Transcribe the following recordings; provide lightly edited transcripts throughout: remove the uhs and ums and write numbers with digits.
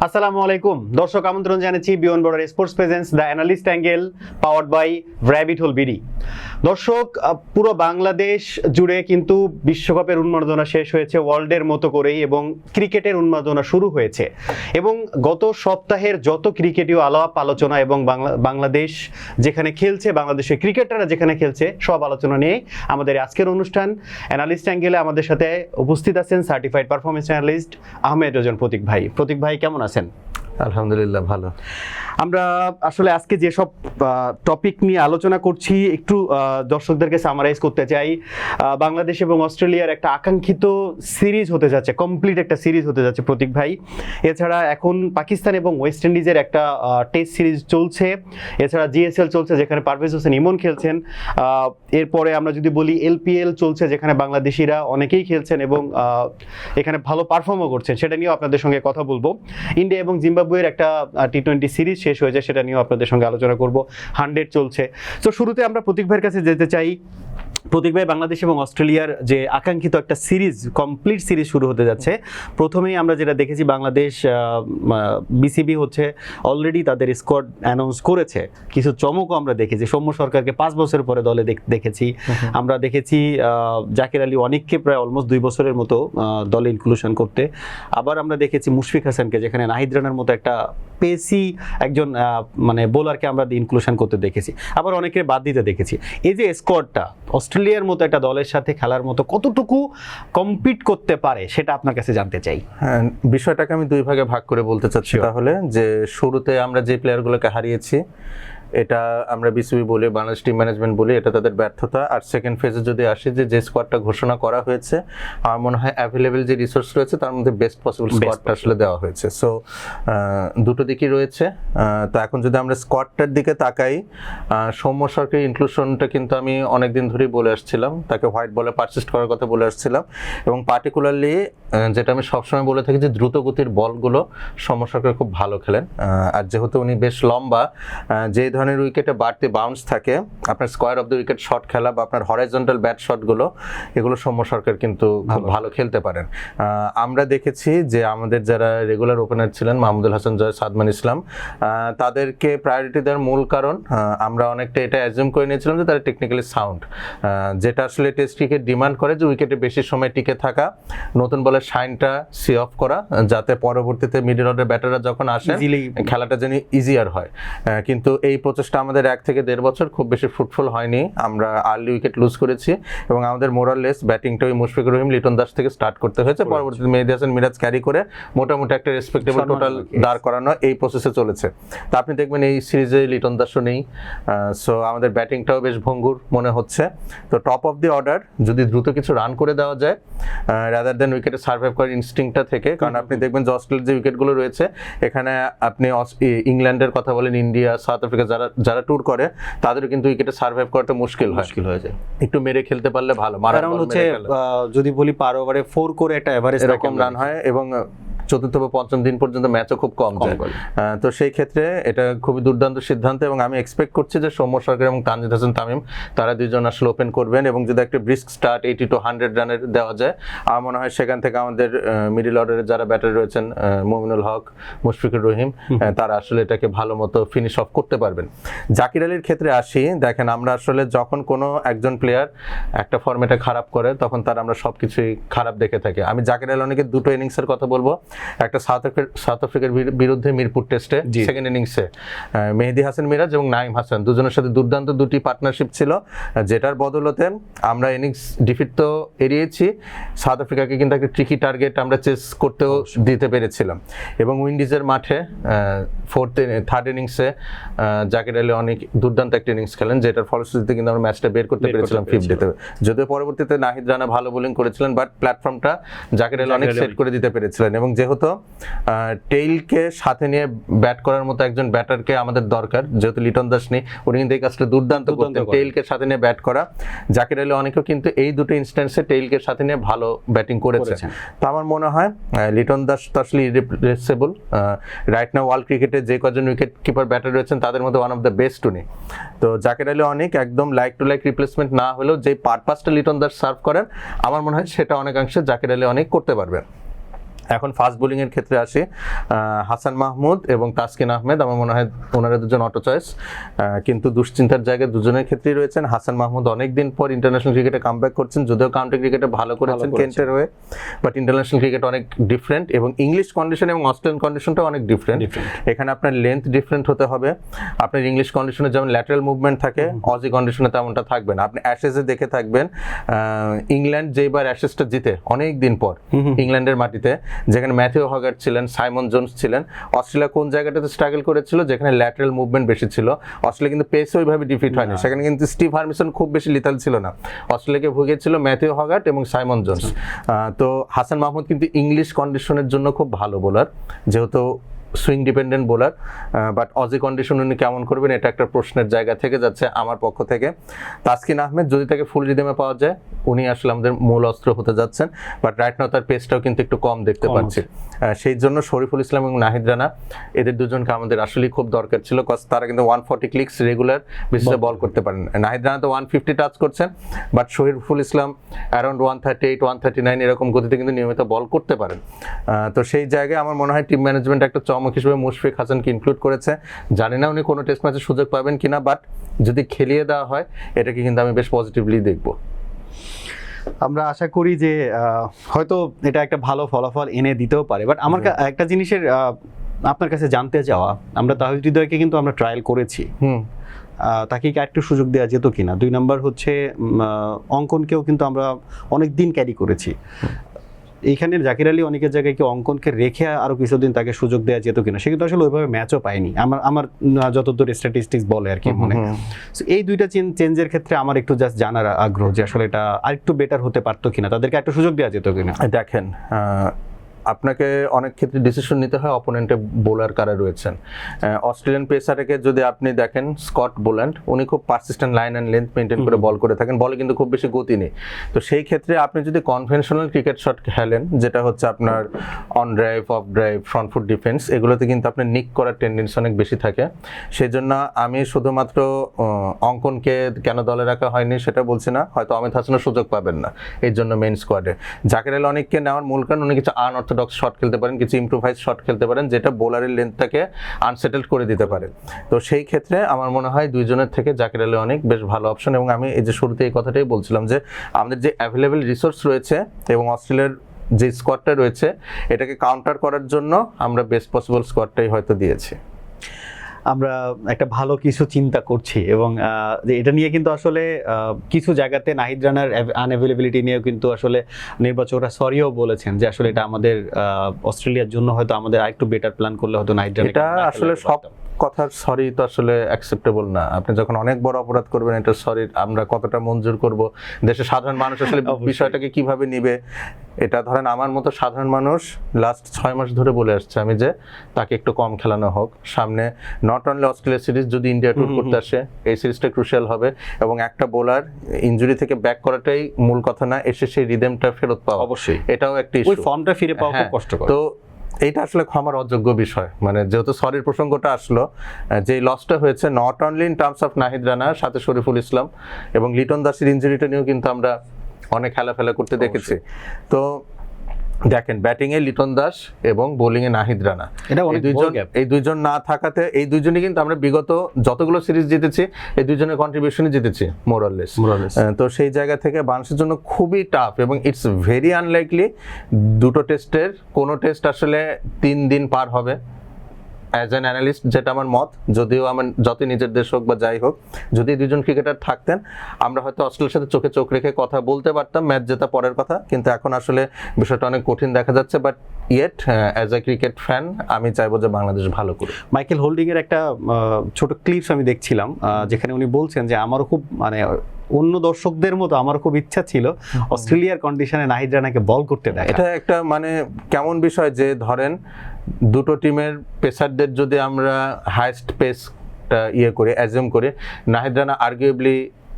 আসসালামু আলাইকুম দর্শক, আমন্ত্রণ জানাচ্ছি beyond border sports presents the analyst angle powered by rabbit hole BD. দর্শক, পুরো বাংলাদেশ জুড়ে কিন্তু বিশ্বকাপের উন্মাদনা শেষ হয়েছে ওয়ার্ল্ডের মতো করেই, এবং ক্রিকেটের উন্মাদনা শুরু হয়েছে। এবং গত সপ্তাহের যত ক্রিকেটীয় আলাপ আলোচনা এবং বাংলাদেশ যেখানে খেলছে, বাংলাদেশের ক্রিকেটাররা যেখানে খেলছে, সব আলোচনা নিয়ে আমাদের আজকের অনুষ্ঠান অ্যানালিস্ট অ্যাঙ্গেলে আমাদের সাথে উপস্থিত আছেন সার্টিফাইড পারফরমেন্স অ্যানালিস্ট আহমেদ রোজন প্রতীক ভাই। প্রতীক ভাই, কেমন আছেন? আলহামদুলিল্লাহ, ভালো। আমরা আসলে আজকে যেসব টপিক নিয়ে আলোচনা করছি একটু দর্শকদেরকে সামারাইজ করতে চাই। বাংলাদেশ এবং অস্ট্রেলিয়ার একটা আকাঙ্ক্ষিত সিরিজ হতে যাচ্ছে, কমপ্লিট একটা সিরিজ হতে যাচ্ছে প্রতীক ভাই। এছাড়া এখন পাকিস্তান এবং ওয়েস্ট ইন্ডিজের একটা টেস্ট সিরিজ চলছে। এছাড়া জিএসএল চলছে, যেখানে পারভেজ হোসেন ইমন খেলছেন। এরপরে আমরা যদি বলি এলপিএল চলছে, যেখানে বাংলাদেশিরা অনেকেই খেলছেন এবং এখানে ভালো পারফর্মও করছেন। সেটা নিয়েও আপনাদের সঙ্গে কথা বলবো। ইন্ডিয়া এবং জিম্বাবুয়ের একটা টি-20 সিরিজ শেষ হয়েছে, সেটা নিয়েও আপনাদের সঙ্গে আলোচনা করব। 100 চলছে। তো শুরুতে আমরা প্রতীক ভাইয়ের কাছে যেতে চাই। প্রতীক ভাই, বাংলাদেশ এবং অস্ট্রেলিয়ার যে আকাঙ্ক্ষিত একটা সিরিজ, কমপ্লিট সিরিজ শুরু হতে যাচ্ছে। প্রথমেই আমরা যেটা দেখেছি, বাংলাদেশ বিসিবি হচ্ছে অলরেডি তাদের স্কোয়াড অ্যানাউন্স করেছে। কিছু চমকও আমরা দেখেছি। সৌম্য সরকারকে 5 বছর পরে দলে দেখেছি। আমরা দেখেছি জাকির আলী অনেককে প্রায় অলমোস্ট 2 বছরের মতো দলে ইনক্লুশন করতে। আবার আমরা দেখেছি মুশফিক হাসানকে, যেখানে নাহিদ রানার মতো একটা পেসি একজন মানে বোলারকে আমরা ইনক্লুশন করতে দেখেছি। আবার অনেকে বাদ দিতে দেখেছি। এই যে স্কোয়াডটা অস্ট্রেলিয়ার মতো একটা দলের সাথে খেলার মতো কতটুকু কম্পিট করতে পারে, সেটা আপনার কাছে জানতে চাই। হ্যাঁ, বিষয়টাকে আমি 2 ভাগে ভাগ করে বলতে চাচ্ছি। তাহলে যে শুরুতে আমরা যে প্লেয়ারগুলোকে হারিয়েছি, এটা আমরা বিসিবি বলি, বাংলাদেশ টিম ম্যানেজমেন্ট বলি, এটা তাদের ব্যর্থতা। আর সেকেন্ড ফেজে যদি আসি, যে স্কোয়াডটা ঘোষণা করা হয়েছে, আমার মনে হয় অ্যাভেলেবেল যে রিসোর্স রয়েছে তার মধ্যে বেস্ট পসিবল স্কোয়াডটা আসলে দেওয়া হয়েছে। সো দুটো দিকই রয়েছে। তো এখন যদি আমরা স্কোয়াডটার দিকে তাকাই, সৌম্য সরকারের ইনক্লুশনটা কিন্তু আমি অনেকদিন ধরেই বলে আসছিলাম, তাকে হোয়াইট বলে পারসিস্ট করার কথা বলে আসছিলাম। এবং পার্টিকুলারলি যেটা আমি সবসময় বলে থাকি, যে দ্রুত গতির বলগুলো সৌম্য সরকার খুব ভালো খেলেন। আর যেহেতু উনি বেশ লম্বা, যে ধরনের উইকেটে বাড়তি বাউন্স থাকে, আপনার square of the wicket shot খেলা বা আপনার হরাইজন্টাল ব্যাট শটগুলো, এগুলো সৌম্য সরকার কিন্তু ভালো খেলতে পারেন। আমরা দেখেছি যে আমাদের যারা রেগুলার ওপেনার ছিলেন, মাহমুদুল হাসান জয়, সাদমান ইসলাম, তাদেরকে প্রায়োরিটি দেওয়ার মূল কারণ আমরা অনেকটা এটা অ্যাজিউম করে নিয়েছিলাম যে তারা টেকনিক্যালি সাউন্ড, যেটা আসলে টেস্ট ক্রিকেট ডিমান্ড করে, যে উইকেটে বেশি সময় টিকে থাকা, নতুন বলের শাইনটা সি অফ করা, যাতে পরবর্তীতে মিডল অর্ডার ব্যাটাররা যখন আসে খেলাটা যেন ইজিয়ার হয়। কিন্তু এই প্রচেষ্টা আমাদের 1 থেকে 1.5 বছর খুব বেশি ফ্রুটফুল হয়নি। আমরা আর্লি উইকেট লুজ করেছি এবং আমাদের মোরাললেস ব্যাটিংটা ওই মুশফিকুর রহিম, লিটন দাস থেকে স্টার্ট করতে হয়েছে। পরবর্তীতে মেহেদী হাসান মিরাজ ক্যারি করে মোটামুটি একটা রেসপেক্টেবল টোটাল দাঁড় করানো এই প্রসেসে চলেছে। তো আপনি দেখবেন এই সিরিজে লিটন দাসও নেই। সো আমাদের ব্যাটিংটাও বেশ ভঙ্গুর মনে হচ্ছে। তো টপ অফ দি অর্ডার যদি দ্রুত কিছু রান করে দেওয়া যায়, রাদার দেন উইকেটে সার্ভাইভ করার ইনস্টিংটা থেকে, কারণ আপনি দেখবেন যে অস্ট্রেলিয়ার যে উইকেটগুলো রয়েছে, এখানে আপনি ইংল্যান্ডের কথা বলেন, ইন্ডিয়া, সাউথ আফ্রিকা যারা ট্যুর করে, তাদেরও কিন্তু উইকেটে সার্ভাইভ করাটা মুশকিল হয়ে যায়। একটু মেরে খেলতে পারলে ভালো। কারণ হচ্ছে যদি বলি পার ওভারে 4 করে একটা এভারেজ এরকম রান হয়, এবং চতুর্থ বা পঞ্চম দিন পর্যন্ত ম্যাচও খুব কম যায়। তো সেই ক্ষেত্রে এটা খুবই দুর্দান্ত সিদ্ধান্ত, এবং আমি এক্সপেক্ট করছি যে সৌম্য সরকার এবং তানজিদ হাসান তামিম, তারা দুজন আসলে ওপেন করবেন। এবং যদি একটা ব্রিস্ক স্টার্ট 80 to 100 রানের দেওয়া যায়, আমার মনে হয় সেখান থেকে আমাদের মিডল অর্ডারে যারা ব্যাটার রয়েছেন, মুমিনুল হক, মুশফিকুর রহিম, তারা আসলে এটাকে ভালো মতো ফিনিশ অফ করতে পারবেন। জাকির আলীর ক্ষেত্রে আসি, দেখেন আমরা আসলে যখন কোনো একজন প্লেয়ার একটা ফর্মেটে খারাপ করে, তখন তার আমরা সবকিছুই খারাপ দেখে থাকি। আমি জাকির আলী অনেকের 2টো ইনিংসের কথা বলবো। একটা সাউথ আফ্রিকার বিরুদ্ধে মিরপুর টেস্টে সেকেন্ড ইনিংসে মেহেদী হাসান মিরাজ এবং নাইম হাসান দুজনের সাথে দুর্দান্ত 2টি পার্টনারশিপ ছিল, যেটার বদলতে আমরা ইনিংস ডিফিট তো এড়িয়েছি, সাউথ আফ্রিকাকে কিন্তু একটা ট্রিকি টার্গেট আমরা চেস করতেও দিতে পেরেছিলাম। এবং উইন্ডিজের মাঠে থার্ড ইনিংসে জাকির আলী অনেক দুর্দান্ত একটা ইনিংস খেলেন, যেটার ফলশ্রুতিতে কিন্তু আমরা ম্যাচটা বের করতে পেরেছিলাম 50-তে। যদিও পরবর্তীতে নাহিদ রানা ভালো বোলিং করেছিলেন, বাট প্ল্যাটফর্মটা জাকির আলী অনেক সেট করে দিতে পেরেছিলেন। এবং যেহেতু টেইলকে সাথে নিয়ে ব্যাট করার মতো একজন ব্যাটারকে আমাদের দরকার, যেহেতু লিটন দাস নেই, উনি কিন্তু এই কাজটা দুর্দান্ত করতেন, টেইলকে সাথে নিয়ে ব্যাট করা। জাকির আলী অনেকেও কিন্তু এই 2টো ইনস্ট্যান্সে টেইলকে সাথে নিয়ে ভালো ব্যাটিং করেছেন। তো আমার মনে হয় লিটন দাস তো আসলে ইররিপ্লেসেবল। রাইট নাও ওয়ার্ল্ড ক্রিকেটে যে কজন উইকেট কিপার ব্যাটার রয়েছেন, তাদের মধ্যে ওয়ান অফ দ্য বেস্ট উনি। তো জাকির আলী অনেক একদম লাইক টু লাইক রিপ্লেসমেন্ট না হলেও যে পারপাসটা লিটন দাস সার্ভ করেন, আমার মনে হয় সেটা অনেকাংশে জাকির আলী অনেক করতে পারবেন। এখন ফাস্ট বোলিং এর ক্ষেত্রে আসি, হাসান মাহমুদ এবং তাসকিন আহমেদ আমার মনে হয় ওনারা দুজন অটো চয়েস, কিন্তু দুশ্চিন্তার জায়গায় দুজনের ক্ষেত্রেই রয়েছেন। হাসান মাহমুদ অনেকদিন পর ইন্টারন্যাশনাল ক্রিকেটে কামব্যাক করছেন, যদিও কাউন্টি ক্রিকেটে ভালো করেছেন কেন্টের হয়ে, বাট ইন্টারন্যাশনাল ক্রিকেট অনেক ডিফারেন্ট এবং ইংলিশ কন্ডিশন এবং অস্ট্রেলিয়ান কন্ডিশনটা অনেক ডিফারেন্ট। এখানে আপনার লেন্থ ডিফারেন্ট হতে হবে, আপনার ইংলিশ কন্ডিশনে যেমন ল্যাটারাল মুভমেন্ট থাকে, অজি কন্ডিশনে তেমনটা থাকবে না। আপনি অ্যাশেজে দেখে থাকবেন, ইংল্যান্ড যেবার অ্যাশেজটা জিতে অনেক দিন পর ইংল্যান্ডের মাটিতে, যেখানে ম্যাথিউ হগার্ট ছিলেন, সাইমন জোন্স ছিলেন, অস্ট্রেলিয়া কোন জায়গাটাতে স্ট্রাগল করেছিল, যেখানে ল্যাটারাল মুভমেন্ট বেশি ছিল। অস্ট্রেলিয়া কিন্তু পেসে ওইভাবে ডিফিট হয়নি, সেখানে কিন্তু স্টিভ হার্মিসন খুব বেশি লিথাল ছিল না, অস্ট্রেলিয়াকে ভুগিয়েছিল ম্যাথিউ হগার্ট এবং সাইমন জোন্স। তো হাসান মাহমুদ কিন্তু ইংলিশ কন্ডিশনের জন্য খুব ভালো বোলার, যেহেতু swing dependent bowler, but Aussie condition উনি কেমন করবেন এটা একটা প্রশ্নের জায়গা থেকে যাচ্ছে আমার পক্ষ থেকে। তাসকিন আহমেদ যদি তাকে ফুল রিদমে পাওয়া যায়, উনি আসলে আমাদের মূল অস্ত্র হতে যাচ্ছেন, বাট রাইট নাও তার পেসটাও কিন্তু একটু কম দেখতে পাচ্ছি। সেই জন্য শরীফুল ইসলাম এবং নাহিদ রানা এদের দুজনকে আমাদের আসলেই খুব দরকার ছিল, কজ তারা কিন্তু 140 ক্লিকস রেগুলার বেসিসে বল করতে পারেন। নাহিদ রানা তো 150 টাচ করছেন, বাট শরীফুল ইসলাম অ্যারাউন্ড 138 139 এরকম গতিতে কিন্তু নিয়মিত বল করতে পারেন। তো সেই জায়গায় আমার মনে হয় টিম ম্যানেজমেন্ট একটা চমক হিসেবে মুশফিক হাসানকে ইনক্লুড করেছে। জানি না উনি কোনো টেস্ট ম্যাচে সুযোগ পাবেন কিনা, বাট যদি খেলিয়ে দেওয়া হয় এটাকে কিন্তু আমি বেশ পজিটিভলি দেখব। আমরা আশা করি যে হয়তো এটা একটা ভালো ফলাফল এনে দিতেও পারে। বাট আমার একটা জিনিসের আপনার কাছে জানতে চাওয়া, আমরা তাহিদ হৃদয়কে কিন্তু আমরা ট্রায়াল করেছি, তাকে কি একটু সুযোগ দেওয়া যেত কিনা? 2 নম্বর হচ্ছে অঙ্কনকেও কিন্তু আমরা অনেক দিন ক্যারি করেছি, এইখানে জাকির আলী অনেকের জায়গায় কি অঙ্কনকে রেখে আরো কিছুদিন তাকে সুযোগ দেওয়া যেত কিনা? সে কিন্তু আসলে ওইভাবে ম্যাচও পায়নি আমার যতদূর স্ট্যাটিস্টিক্স বলে আর কি মনে হয়। এই দুইটা চেঞ্জের ক্ষেত্রে আমার একটু জাস্ট জানার আগ্রহ যে আসলে এটা আরেকটু বেটার হতে পারতো কিনা, তাদেরকে একটু সুযোগ দেওয়া যেত কিনা। দেখেন, আপনাকে অনেক ক্ষেত্রে ডিসিশন নিতে হয় অপোনেন্টে বোলার কারা রয়েছেন। অস্ট্রেলিয়ান পেসারকে যদি আপনি দেখেন, স্কট বোল্যান্ড, উনি খুব persistent line and length maintain করে বল করে থাকেন, বলে কিন্তু খুব বেশি গতি নেই। তো সেই ক্ষেত্রে আপনি যদি কনভেনশনাল ক্রিকেট শট খেলেন, যেটা হচ্ছে আপনার on drive, of drive, front foot defence, এগুলোতে কিন্তু আপনার নিক করার টেন্ডেন্সি অনেক বেশি থাকে। সেই জন্য আমি শুধুমাত্র অঙ্কনকে কেন দলে রাখা হয়নি সেটা বলছি না, হয়তো অমিত হাসানও সুযোগ পাবেন না এর জন্য মেইন স্কোয়াডে। জাকির আলী অনেককে নেওয়ার মূল কারণ উনি কিছু আনঅর্থোডক্স শট খেলতে পারেন, কিছু ইমপ্রোভাইজ শট খেলতে পারেন, যেটা বোলারের লেন্থটাকে আনসেটেলড করে দিতে পারে। তো সেই ক্ষেত্রে আমার মনে হয় দুইজনের থেকে জাকির আলী অনেক বেশ ভালো অপশন। এবং আমি এই যে শুরুতে এই কথাটাই বলছিলাম যে আমাদের যে অ্যাভেলেবেল রিসোর্স রয়েছে এবং অস্ট্রেলিয়ার যে স্কোয়াডটা রয়েছে, এটাকে কাউন্টার করার জন্য আমরা বেস্ট পসিবল স্কোয়াডটাই হয়তো দিয়েছি। আমরা একটা ভালো কিছু চিন্তা করছি এবং এটা নিয়ে কিন্তু আসলে কিছু জায়গাতে নাহিদ রানার আনঅ্যাভেলেবিলিটি নিয়েও কিন্তু আসলে নির্বাচকরা সরিও বলেছেন যে আসলে এটা আমাদের অস্ট্রেলিয়ার জন্য হয়তো আমাদের আরেকটু বেটার প্ল্যান করলে হয়তো নাহিদ রানা এটা আসলে সব কথার সরি তো আসলে অ্যাকসেপ্টেবল না। আপনি যখন অনেক বড় অপরাধ করবেন, এটা সরি আমরা কতটা মঞ্জুর করব, দেশের সাধারণ মানুষ আসলে বিষয়টাকে কিভাবে নিবে, এটা ধরেন আমার মতো সাধারণ মানুষ লাস্ট 6 মাস ধরে বলে আসছে আমি যে তাকে একটু কম খেলানো হোক। সামনে নট অনলি অস্ট্রেলিয়া সিরিজ, যদি ইন্ডিয়া ট্যুর করতে আসে এই সিরিজটা ক্রুশিয়াল হবে এবং একটা বোলার ইনজুরি থেকে ব্যাক করাটাই মূল কথা না, এসে সেই রিদেমটা ফেরত পাওয়া অবশ্যই এটাও একটা ইস্যু, ওই ফর্মটা ফিরে পাওয়া খুব কষ্টকর। তো এইটা আসলে ক্ষমার অযোগ্য বিষয়। মানে যেহেতু সরির প্রসঙ্গটা আসলো, যে লসটা হয়েছে not only in terms of Nahid Rana, সাথে শরীফুল ইসলাম এবং লিটন দাসের ইনজুরিটা নিয়েও কিন্তু আমরা অনেক খেলাফেলা করতে দেখেছি। তো দেখেন, ব্যাটিং এ লিটন দাস এবং বোলিং এ নাহিদ রানা, এই দুইজন না থাকাতে এই দুইজনই কিন্তু আমরা বিগত যতগুলো সিরিজ জিতেছি এই দুইজনের কন্ট্রিবিউশনই জিতেছি মোরাললেস। তো সেই জায়গা থেকে বাংলাদেশের জন্য খুবই টাফ এবং ইটস ভেরি আনলাইকলি দুটো টেস্টের কোনো টেস্ট আসলে 3 দিন পার হবে। অ্যাজ অ্যান অ্যানালিস্ট যেটা আমার মত, যদিও আমার যতই নিজের দেশ হোক বা যাই হোক, যদি দুজন ক্রিকেটার থাকতেন আমরা হয়তো অস্ট্রেলিয়ার সাথে চোখে চোখ রেখে কথা বলতে পারতাম, ম্যাচ জেতা পরের কথা, কিন্তু এখন আসলে বিষয়টা অনেক কঠিন দেখা যাচ্ছে। But yet as a cricket fan আমি চাইবো যে বাংলাদেশ ভালো করে। মাইকেল হোল্ডিং এর একটা ছোট ক্লিপস আমি দেখছিলাম, যেখানে উনি বলছেন যে আমারও খুব মানে অন্য দর্শকদের মতো আমার খুব ইচ্ছা ছিল অস্ট্রেলিয়ার কন্ডিশনে নাহিদ রানাকে বল করতে দেখা। এটা একটা মানে কেমন বিষয় যে ধরেন দুটো টিমের পেসারদের যদি আমরা হাইয়েস্ট পেসটা করে অ্যাজিউম করি, নাহিদ রানা আর্গুয়েবলি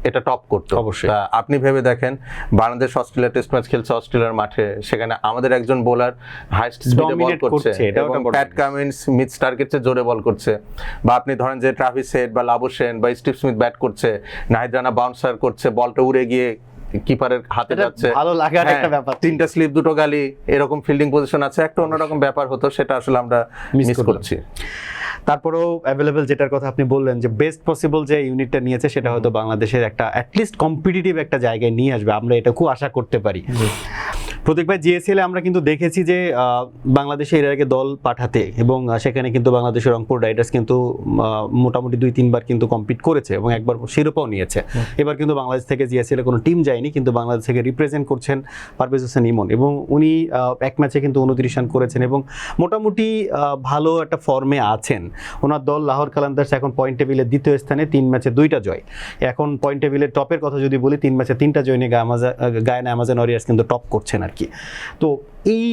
এটা টপ করতে অবশ্যই। আপনি ভেবে দেখেন, বাংলাদেশ অস্ট্রেলিয়া টেস্ট ম্যাচ খেলছে অস্ট্রেলিয়ার মাঠে, সেখানে আমাদের একজন বোলার হাইয়েস্ট স্পিডে বল করছে এবং প্যাট কামিন্স মিড স্টার্কের চেয়ে জোরে বল করছে, বা আপনি ধরেন যে ট্রাভিস হেড বা লাবুশেন বা স্টিভ স্মিথ ব্যাট করছে, নাহিদ রানা বাউন্সার করছে, বলটা উড়ে গিয়ে কিপারের হাতে এটা যাচ্ছে, ভালো লাগার হ্যাঁ, একটা ব্যাপার। তিনটা স্লিপ দুটো গালি এরকম ফিল্ডিং পজিশন আছে, একটা অন্যরকম ব্যাপার হতো, সেটা আসলে আমরা Miss মিস করলাম। করছি। তারপরেও অ্যাভেলেবেল যেটার কথা আপনি বললেন যে বেস্ট পসিবল যে ইউনিটটা নিয়েছে সেটা হয়তো বাংলাদেশের একটা অ্যাটলিস্ট কম্পিটিটিভ একটা জায়গায় নিয়ে আসবে, আমরা এটাকেও আশা করতে পারি। প্রতীক ভাই, জিএসএল আমরা কিন্তু দেখেছি যে বাংলাদেশে এর আগে দল পাঠাতে এবং সেখানে কিন্তু বাংলাদেশের রংপুর রাইডার্স কিন্তু মোটামুটি 2-3 বার কিন্তু কম্পিট করেছে এবং একবার শিরোপাও নিয়েছে। এবার কিন্তু বাংলাদেশ থেকে জিএসএল এ কোনো টিম যায়নি, কিন্তু বাংলাদেশ থেকে রিপ্রেজেন্ট করছেন পারভেজ হোসেন ইমন এবং উনি এক ম্যাচে কিন্তু 29 রান করেছেন এবং মোটামুটি ভালো একটা ফর্মে আছেন। ওনার দল লাহোর কালান্দার্স এখন পয়েন্ট টেবিলে 2য় স্থানে, 3 ম্যাচে 2টা জয়। এখন পয়েন্ট টেবিলের টপের কথা যদি বলি, 3 ম্যাচে 3টা জয় নিয়ে গায়ানা অ্যামাজন ওয়ারিয়ার্স কিন্তু টপ করছেন আর কি। তো এই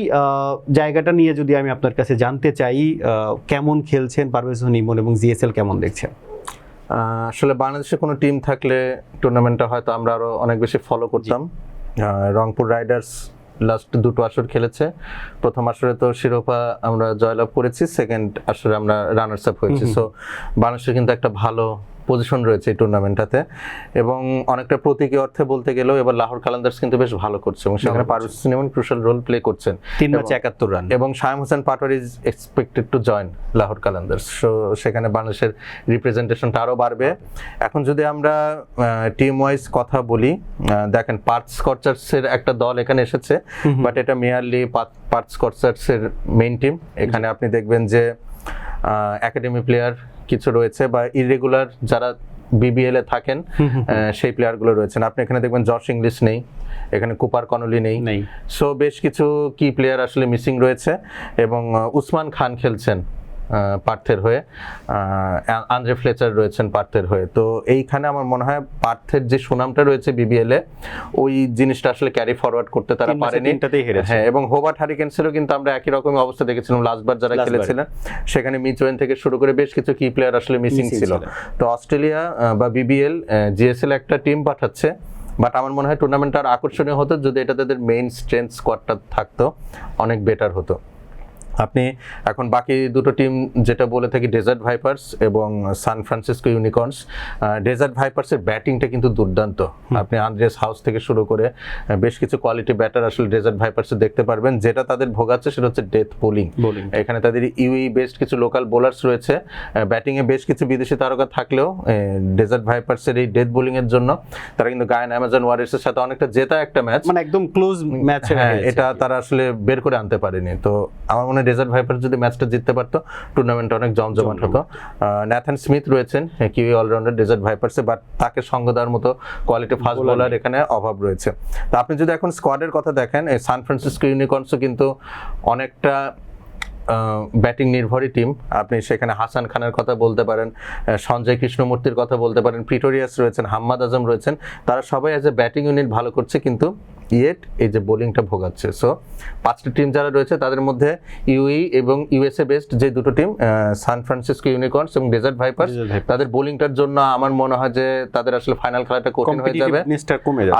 জায়গাটা নিয়ে যদি আমি আপনার কাছে জানতে চাই, কেমন খেলছেন পারভেজ হোসেন ইমন এবং জিএসএল কেমন দেখছেন? আসলে বাংলাদেশে কোনো টিম থাকলে টুর্নামেন্টটা হয়তো আমরা আরো অনেক বেশি ফলো করতাম। রংপুর রাইডার্স লাস্ট 2টো আসর খেলেছে, প্রথম আসরে তো শিরোপা আমরা জয়লাভ করেছি, সেকেন্ড আসরে আমরা রানার্স আপ হয়েছি। সো বাংলাদেশের কিন্তু একটা ভালো পজিশন রয়েছে এই টুর্নামেন্টটাতে এবং অনেকটা প্রতীকী অর্থে বলতে গেলেও এবার লাহোর কালান্দার্স কিন্তু বেশ ভালো করছে এবং সেখানে Parvez Hossain Emon crucial role play করছেন। 3 ম্যাচে 71 রান এবং Shamim Hossain Patwary is expected to join Lahore Qalandars, so সেখানে বাংলাদেশের রিপ্রেজেন্টেশনটা আরও বাড়বে। এখন যদি আমরা টিম ওয়াইজ কথা বলি, দেখেন পার্থ স্কচার্সের একটা দল এখানে এসেছে, বাট এটা মেয়ারলি পার্থ স্কচার্সের মেইন টিম। এখানে আপনি দেখবেন যে একাডেমি প্লেয়ার কিছু রয়েছে বা ইরেগুলার যারা বিবিএল এ থাকেন সেই প্লেয়ারগুলো রয়েছেন। আপনি এখানে দেখবেন জশ ইংলিশ নেই, এখানে কুপার কনলি নেই, সো বেশ কিছু কি প্লেয়ার আসলে মিসিং রয়েছে এবং উসমান খান খেলছেন পার্থের হয়ে, আন্দ্রে ফ্লেচার রয়েছেন পার্থের হয়ে। তো এইখানে আমার মনে হয় পার্থের যে সুনামটা রয়েছে বিবিএল এ, ওই জিনিসটা আসলে ক্যারি ফরওয়ার্ড করতে তারা পারেনি। হ্যাঁ, এবং হোবার্ট হারিকেন্সেরও কিন্তু আমরা একই রকমের অবস্থা দেখেছিলাম লাস্টবার যারা খেলেছিলেন, সেখানে মিচওয়েন থেকে শুরু করে বেশ কিছু কি প্লেয়ার আসলে মিসিং ছিল। তো অস্ট্রেলিয়া বা বিবিএল জিএসএল একটা টিম পাঠাচ্ছে, বাট আমার মনে হয় টুর্নামেন্টটা আর আকর্ষণীয় হতো যদি এটা তাদের মেইন স্ট্রেংথ স্কোয়াডটা থাকতো, অনেক বেটার হতো। আপনি এখন বাকি দুটো টিম যেটা বলে থাকি, ডেজার্ট ভাইপার্স এবং সান ফ্রান্সিসকো ইউনিকর্নস। ডেজার্ট ভাইপার্সের ব্যাটিংটা কিন্তু দুর্দান্ত, আপনি আন্দ্রেস হাউস থেকে শুরু করে বেশ কিছু কোয়ালিটি ব্যাটার আসলে ডেজার্ট ভাইপার্সে দেখতে পারবেন। যেটা তাদের ভোগাচ্ছে সেটা হচ্ছে ডেথ বোলিং। এখানে তাদের ইউই বেস্ট কিছু লোকাল বোলার্স রয়েছে, ব্যাটিংয়ে বেশ কিছু বিদেশি তারকা থাকলেও ডেজার্ট ভাইপার্সের এই ডেথ বোলিং এর জন্য তারা কিন্তু গায়ানা অ্যামাজন ওয়ারিয়ার্সের সাথে অনেকটা জেতা একটা ম্যাচ, মানে একদম ক্লোজ ম্যাচ, এটা তারা আসলে বের করে আনতে পারেনি। তো আমার মনে হয় ডেজার্ট ভাইপার যদি ম্যাচটা জিততে পারতো টুর্নামেন্টটা অনেক জমজমাট হতো। ন্যাথান স্মিথ রয়েছেন কিউই অলরাউন্ডার ডেজার্ট ভাইপার্সে, বাট তাকে সঙ্গ দেওয়ার মতো কোয়ালিটি ফাস্ট বোলার এখানে অভাব রয়েছে। তো আপনি যদি এখন স্কোয়াডের কথা দেখেন, এই সান ফ্রান্সিসকো ইউনিকর্নসও কিন্তু অনেকটা ব্যাটিং নির্ভরই টিম। আপনি সেখানে হাসান খানের কথা বলতে পারেন, সঞ্জয় কৃষ্ণমূর্তির কথা বলতে পারেন, প্রিটোরিয়াস রয়েছেন, হাম্মাদ আজম রয়েছেন, তারা সবাই অ্যাজ এ ব্যাটিং ইউনিট ভালো করছে, কিন্তু ইয়েট এই যে বোলিংটা ভোগাচ্ছে। সো 5টি টিম যারা রয়েছে তাদের মধ্যে ইউই এবং ইউএসএ বেস্ট যে দুটো টিম, সান ফ্রান্সিসকো ইউনিকর্নস এবং ডেজার্ট ভাইপার্স, তাদের বোলিংটার জন্য আমার মনে হয় যে তাদের আসলে ফাইনাল খেলাটা কঠিন হয়ে যাবে।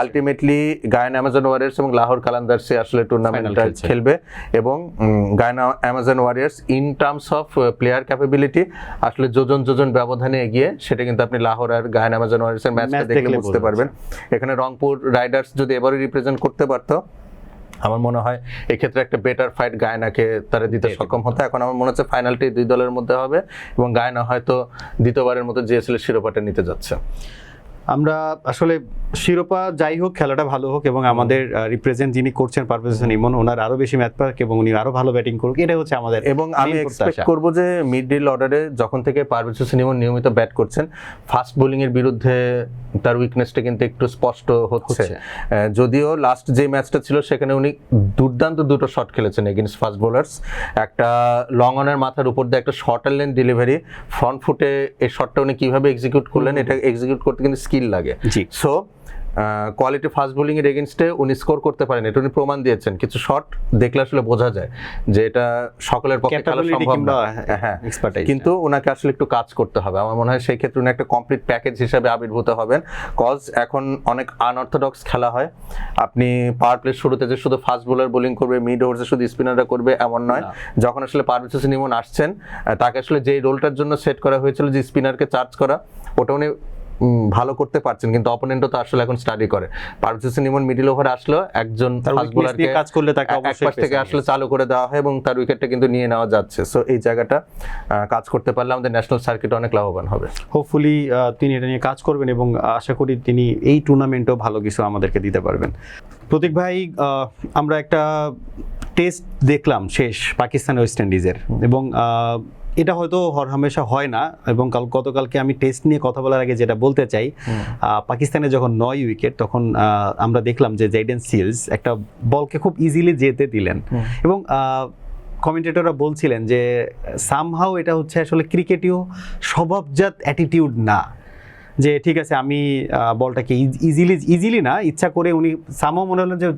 আলটিমেটলি গায়ানা অ্যামাজন ওয়ারিয়ার্স এবং লাহোর কালান্দার্সে আসলে টুর্নামেন্টটা খেলবে এবং Guyana Amazon warriors in terms of player capability আসলে যোজন ব্যবধানে এগিয়ে, সেটা কিন্তু আপনি লাহোর আর গায়ানা অ্যামাজন ওয়ারিয়ার্সের ম্যাচটা দেখলে বুঝতে পারবেন। এখানে রংপুর রাইডার্স যদি এবারই রিপ্রেজেন্ট করতে পারতো, আমার মনে হয় এক্ষেত্রে একটা বেটার ফাইট গায়ানাকে তারা দিতে সক্ষম হতো। এখন আমার মনে হচ্ছে ফাইনালটি 2 দলের মধ্যে হবে এবং গায়ানা হয়তো দ্বিতীয়বারের মতো জিএসএল এর শিরোপাটা নিতে যাচ্ছে। আমরা আসলে শিরোপা যাই হোক, খেলাটা ভালো হোক এবং আমাদের রিপ্রেজেন্ট যিনি করছেন পারভেজ হোসেন ইমন, ওনার আরো বেশি ম্যাচ পাক এবং উনি আরো ভালো ব্যাটিং করুক, এটা হচ্ছে আমাদের। এবং আমি এক্সপেক্ট করব যে মিডল অর্ডারে যখন থেকে পারভেজ হোসেন ইমন নিয়মিত ব্যাট করছেন, ফাস্ট বোলিং এর বিরুদ্ধে তার উইকনেসটা কিন্তু একটু স্পষ্ট হচ্ছে। যদিও লাস্ট যে ম্যাচটা ছিল সেখানে উনি দুর্দান্ত দুটো শট খেলেছেন এগেইনস্ট ফাস্ট বোলার্স, একটা লং অনের মাথার উপর দিয়ে একটা শর্টার লেন ডেলিভারি, ফ্রন্ট ফুটে এই শটটা উনি কিভাবে এক্সিকিউট করলেন, এটা এক্সিকিউট করতে কিন্তু স্কিল লাগে। সো কোয়ালিটি ফাস্ট বোলিং এর এগেইনস্টে উনি স্কোর করতে পারেন, এটা উনি প্রমাণ দিয়েছেন। কিছু শট দেখলে আসলে বোঝা যায় যে এটা সকলের পক্ষে খেলা সম্ভব না, হ্যাঁ, কিন্তু ওনাকে আসলে একটু কাজ করতে হবে। আমার মনে হয় সেই ক্ষেত্রে উনি একটা কমপ্লিট প্যাকেজ হিসেবে আবির্ভূত হবেন, কজ এখন অনেক আনঅর্থোডক্স খেলা হয়। আপনি পাওয়ার প্লে শুরুতে যে শুধু ফাস্ট বোলার বোলিং করবে, মিড ওভার্সে শুধু স্পিনাররা করবে এমন নয়। যখন আসলে পারভেজ হোসেন ইমন আসছেন, তাকে আসলে যেই রোলটার জন্য সেট করা হয়েছিল যে স্পিনারকে চার্জ করা, ওটা উনি ভালো করতে পারছেন, কিন্তু অপোনেন্টও তো আসলে এখন স্টাডি করে। পারভেজ হোসেন ইমন মিডল ওভারে আসলো, একজন ফাস্ট বোলারকে কাজ করলে তাকে এক অবশ্যই পাশ থেকে আসলে চালু করে দেওয়া হয় এবং তার উইকেটটা কিন্তু নিয়ে নেওয়া যাচ্ছে। সো এই জায়গাটা কাজ করতে পারলে আমাদের ন্যাশনাল সার্কিট অনেক লাভবান হবে। হোপফুলি তিনি এটা নিয়ে কাজ করবেন এবং আশা করি তিনি এই টুর্নামেন্টেও ভালো কিছু আমাদেরকে দিতে পারবেন। প্রতীক ভাই, আমরা একটা টেস্ট দেখলাম শেষ পাকিস্তান ওয়েস্ট ইন্ডিজের, এবং এটা হয়তো হরহামেশা হয় না, এবং গতকালকে আমি টেস্ট নিয়ে কথা বলার আগে যেটা বলতে চাই, পাকিস্তানে যখন 9 উইকেট তখন আমরা দেখলাম যে জেডেন সিলস একটা বলকে খুব ইজিলি যেতে দিলেন, এবং কমেন্টেটররা বলছিলেন যে সামহাও এটা হচ্ছে আসলে ক্রিকেটীয় স্বভাবজাত অ্যাটিটিউড না, যে ঠিক আছে আমি বলটাকে ইজিলি না, ইচ্ছা করে উনি সামহাও মনে হলো যে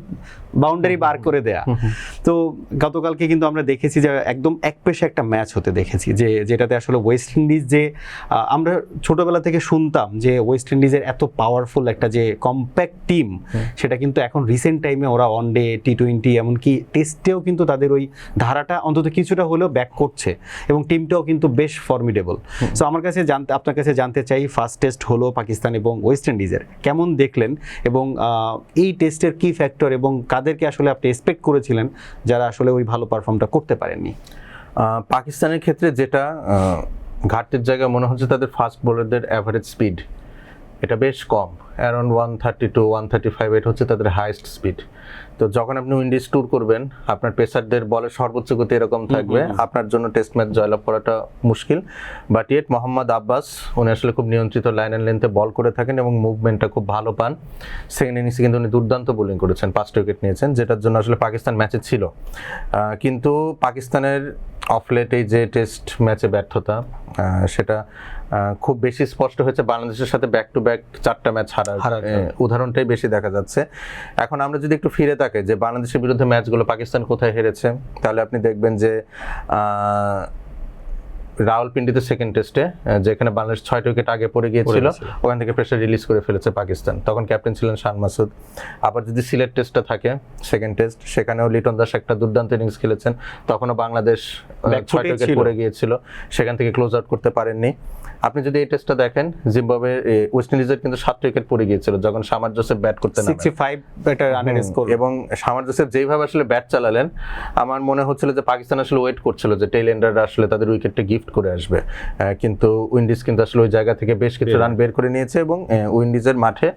বাউন্ডারি বার করে দেয়া। তো গতকালকে কিন্তু আমরা দেখেছি যে একদম একপেশে একটা ম্যাচ হতে দেখেছি, যেটাতে আসলে ওয়েস্ট ইন্ডিজ যে আমরা ছোটবেলা থেকে শুনতাম যে ওয়েস্ট ইন্ডিজের এত পাওয়ারফুল একটা যে কম্প্যাক্ট টিম, সেটা কিন্তু এখন রিসেন্ট টাইমে ওরা ওয়ানডে, টি20, এমনকি টেস্টেও কিন্তু তাদের ওই ধারাটা অন্তত কিছুটা হলেও ব্যাক করছে, এবং টিমটাও কিন্তু বেশ ফর্মিডেবল। সো আমার কাছে আপনার কাছে জানতে চাই, ফার্স্ট টেস্ট হলো পাকিস্তান এবং ওয়েস্ট ইন্ডিজের, কেমন দেখলেন, এবং এই টেস্টের কি ফ্যাক্টর এবং কাদেরকে আসলে আপনি এক্সপেক্ট করেছিলেন যারা আসলে ওই ভালো পারফর্মটা করতে পারেননি? পাকিস্তানের ক্ষেত্রে যেটা ঘাটতির জায়গা মনে হচ্ছে, তাদের ফাস্ট বোলারদের অ্যাভারেজ স্পিড এটা বেশ কম, অ্যারাউন্ড 132, 135 এটা হচ্ছে তাদের হাইয়েস্ট স্পিড। তো যখন আপনি উইন্ডিজ ট্যুর করবেন, আপনার পেসারদের বলের সর্বোচ্চ গতি এরকম থাকবে, আপনার জন্য টেস্ট ম্যাচ জয়লাভ করাটা মুশকিল। বাট ইয়েট মোহাম্মদ আব্বাস উনি আসলে খুব নিয়ন্ত্রিত লাইন অ্যান্ড লেন্থে বল করে থাকেন এবং মুভমেন্টটা খুব ভালো পান। সেকেন্ড ইনিংসে কিন্তু উনি দুর্দান্ত বোলিং করেছেন, 5টা উইকেট নিয়েছেন, যেটার জন্য আসলে পাকিস্তান ম্যাচে ছিল। কিন্তু পাকিস্তানের অফলেট এই যে টেস্ট ম্যাচে ব্যর্থতা, সেটা খুব বেশি স্পষ্ট হয়েছে বাংলাদেশের সাথে ব্যাক টু ব্যাক 4টা ম্যাচ হারার উদাহরণটাই বেশি দেখা যাচ্ছে। এখন আমরা যদি একটু ফিরে তাকাই যে বাংলাদেশের বিরুদ্ধে ম্যাচগুলো পাকিস্তান কোথায় হেরেছে, তাহলে আপনি দেখবেন যে রাওয়ালপিন্ডিতে সেকেন্ড টেস্টে, যেখানে বাংলাদেশ 6টা উইকেট আগে পড়ে গিয়েছিল, ওখান থেকে প্রেসার রিলিজ করে ফেলেছে পাকিস্তান, তখন ক্যাপ্টেন ছিলেন শান মাসুদ। আবার যদি সিলেট টেস্টটা থাকে, সেকেন্ড টেস্ট, সেখানেও লিটন দাস একটা দুর্দান্ত ইনিংস খেলেছেন, তখনও বাংলাদেশ 6টা উইকেট পড়ে গিয়েছিল, সেখান থেকে ক্লোজ আউট করতে পারেননি। আপনি যদি এই টেস্টটা দেখেন, জিম্বাবুয়ে ওয়েস্ট ইন্ডিজের কিন্তু 7টা উইকেট পড়ে গিয়েছিল যখন শামার জোসেফ ব্যাট করতে নামেন, 65 এটা রানের স্কোর, এবং শামার জোসেফ যেইভাবে আসলে ব্যাট চালালেন, আমার মনে হচ্ছিল যে পাকিস্তান আসলে ওয়েট করছিল যে টেইল এন্ডাররা আসলে তাদের উইকেটটা গিফট করে আসবে, কিন্তু উইন্ডিজ কিন্তু আসলে ওই জায়গা থেকে বেশ কিছু রান বের করে নিয়েছে, এবং উইন্ডিজের মাঠে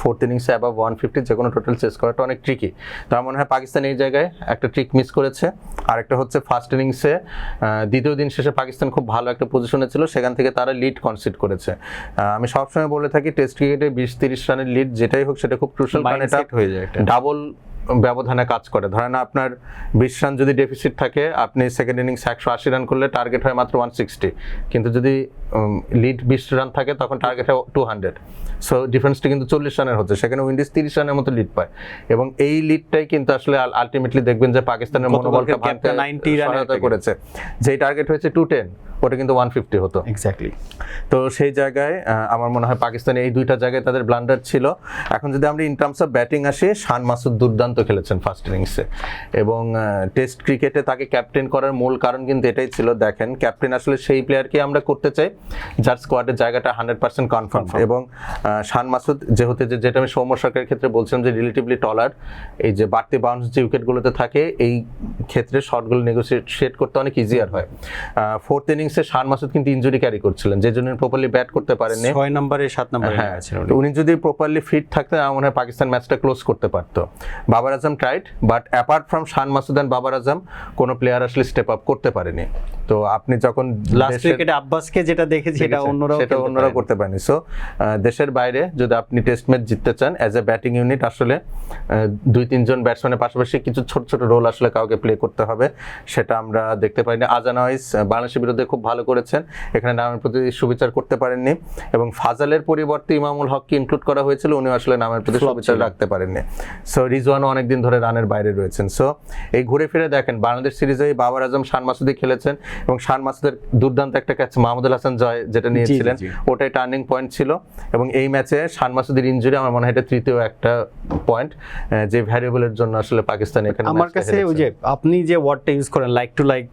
ফোর্থ ইনিংসে অ্যাবাভ 150 যে কোনো টোটাল চেস করাটা অনেক ট্রিকি। তো আমার মনে হয় পাকিস্তান এই জায়গায় একটা ট্রিক মিস করেছে। আরেকটা হচ্ছে ফার্স্ট ইনিংসে দ্বিতীয় দিন শেষে পাকিস্তান খুব ভালো একটা পজিশনে ছিল, সেখান থেকে তারা লিড কনসিড করেছে। আমি সবসময় বলে থাকি টেস্ট ক্রিকেটে 20-30 রানের লিড যেটাই হোক সেটা খুব ক্রুশাল, কারণ এটা হয়ে যায় ডাবল ব্যবধানে কাজ করে। ধরেন আপনার 20 রান যদি ডেফিসিট থাকে, আপনি সেকেন্ড ইনিংস 180 রান করলে টার্গেট হয় মাত্র 160, কিন্তু যদি লিড 20 রান থাকে তখন টার্গেট হয় 200। সো ডিফারেন্সটা কিন্তু 40 রানের হচ্ছে, সেখানে উইন্ডিজ 30 রানের মতো লিড পায়, এবং এই লিডটাই কিন্তু আসলে আলটিমেটলি দেখবেন যে পাকিস্তানের মনোবলটা ভাঙতে সহায়তা করেছে। যেই টার্গেট হয়েছে 210, ওটা কিন্তু 150 হতো এক্স্যাক্টলি। তো সেই জায়গায় আমার মনে হয় পাকিস্তানে এই দুইটা জায়গায় তাদের ব্লান্ডার ছিল। এখন যদি আমরা ইন টার্মস অফ ব্যাটিং আসি, শান মাসুদ দুর্দান্ত খেলেছেন ফার্স্ট ইনিংসে, এবং টেস্ট ক্রিকেটে তাকে ক্যাপ্টেন করার মূল কারণ কিন্তু এটাই ছিল। দেখেন, ক্যাপ্টেন আসলে সেই প্লেয়ারকে আমরা করতে চাই যার স্কোয়াডের জায়গাটা 100% কনফার্ম, এবং শান মাসুদ যেটা আমি সৌম্য সরকারের ক্ষেত্রে বলছিলাম যে রিলেটিভলি টলার, এই যে বাড়তি বাউন্স যে উইকেটগুলোতে থাকে, এই ক্ষেত্রে শটগুলো নেগোসিয়েট করতে অনেক ইজিয়ার হয়। ফোর্থ ইনিংসে শান মাসুদ কিন্তু ইনজুরি ক্যারি করছিলেন, যে জন্য প্রপারলি ব্যাট করতে পারেননি, 6 নম্বরে 7 নম্বরে। উনি যদি প্রপারলি ফিট থাকতেন, আমার মনে হয় পাকিস্তান ম্যাচটা ক্লোজ করতে পারতো। Babar Azam tried, but apart from Shan Masood and Babar Azam কোনো প্লেয়ার আসলে স্টেপ আপ করতে পারেনি। তো আপনি যখন লাস্ট উইকেটে আব্বাসকে যেটা দেখেছি, সেটা অন্যরা করতে পারেনি। সো দেশের বাইরে যদি আপনি টেস্ট ম্যাচ জিততে চান, অ্যাজ এ ব্যাটিং ইউনিট আসলে 2-3 জন ব্যাটসম্যানের পাশাপাশি কিছু ছোট ছোট রোল আসলে কাউকে প্লে করতে হবে, সেটা আমরা দেখতে পাইনি। আজান ওয়াইস বাংলাদেশের বিরুদ্ধে খুব ভালো করেছেন, এখানে নামের প্রতি সুবিচার করতে পারেননি, এবং ফাজালের পরিবর্তে ইমামুল হককে ইনক্লুড করা হয়েছিল, উনি আসলে নামের প্রতি সুবিচার রাখতে পারেননি। সো রিজওয়ানও অনেকদিন ধরে রানের বাইরে রয়েছেন। সো এই ঘুরে ফিরে দেখেন, বাংলাদেশ সিরিজে বাবার আজম শান মাসুদি খেলেছেন, এবং শান মাসুদের দুর্দান্ত একটা ক্যাচ মাহমুদুল হাসান জয় যেটা নিয়েছিলেন, ওটাই টার্নিং পয়েন্ট ছিল। এবং এই ম্যাচে শান মাসুদের ইনজুরি আমার মনে হয় এটা তৃতীয় একটা পয়েন্ট, যে ভ্যারিয়েবলের জন্য আসলে পাকিস্তান এখানে। আমার কাছে ওই যে আপনি যে ওয়ার্ডটা ইউজ করেন, লাইক টু লাইক,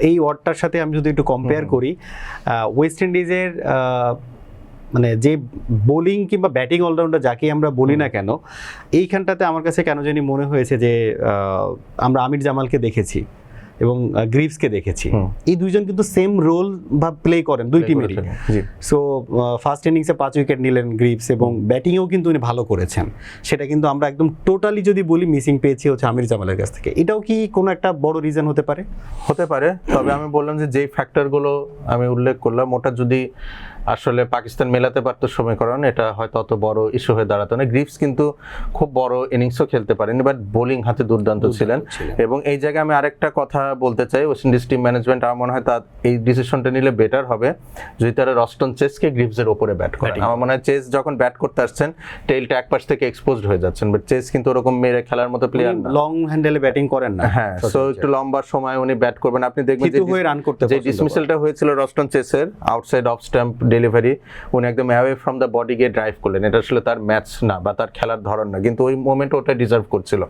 এই ওয়ার্ডটার সাথে আমি যদি একটু কম্পেয়ার করি, ওয়েস্ট ইন্ডিজের মানে যে বোলিং কিংবা ব্যাটিং অলরাউন্ডার যাকেই আমরা বলি না কেন, এইখানটাতে আমার কাছে কেন জানি মনে হয়েছে যে আমরা আমির জামালকে দেখেছি এবং গ্রিভসকে দেখেছি, এই দুইজন কিন্তু সেম রোল বা প্লে করেন দুই টিমেরই। সো ফার্স্ট ইনিংসে 5 উইকেট নিলেন গ্রিভস এবং ব্যাটিংয়েও কিন্তু উনি ভালো করেছেন, সেটা কিন্তু আমরা একদম টোটালি যদি বলি মিসিং পেয়েছি হচ্ছে আমির জামালের কাছ থেকে। এটাও কি কোনো একটা বড় রিজন হতে পারে? হতে পারে, তবে আমি বললাম যে যেই ফ্যাক্টরগুলো আমি উল্লেখ করলাম ওটা যদি আসলে পাকিস্তান মেলাতে পারতো সমীকরণ, এটা হয়তো অত বড় ইস্যু হয়ে দাঁড়াতো না। গ্রিভস কিন্তু খুব বড় ইনিংসও খেলতে পারেনি, বাট বোলিং হাতে দুর্দান্ত ছিলেন। এবং এই জায়গায় আমি আরেকটা কথা বলতে চাই, ওয়েস্ট ইন্ডিজ টিম ম্যানেজমেন্ট আমার মনে হয় তার এই ডিসিশনটা নিলে বেটার হবে যদি তারা রস্টন চেসকে গ্রিভসের ওপরে ব্যাট করে। আমার মনে হয় চেস যখন ব্যাট করতে আসছেন টেইলটা এক পাশ থেকে এক্সপোজড হয়ে যাচ্ছেন, বাট চেস কিন্তু ওরকম মেরে খেলার মতো প্লেয়ার না, লং হ্যান্ডেলে ব্যাটিং করেন না। হ্যাঁ, সো একটু লম্বা সময় উনি ব্যাট করবেন। আপনি দেখবেন যে রান করতে যে ডিসমিসালটা হয়েছিল রস্টন চেসের আউটসাইড অফ স্ট্যাম্প ডেলিভারি, উনি একদম অ্যাওয়ে ফ্রম দ্য বডি গিয়ে ড্রাইভ করলেন, এটা আসলে তার ম্যাচ না বা তার খেলার ধরন না, কিন্তু ওই মোমেন্টে ওটা ডিজার্ভ করছিল।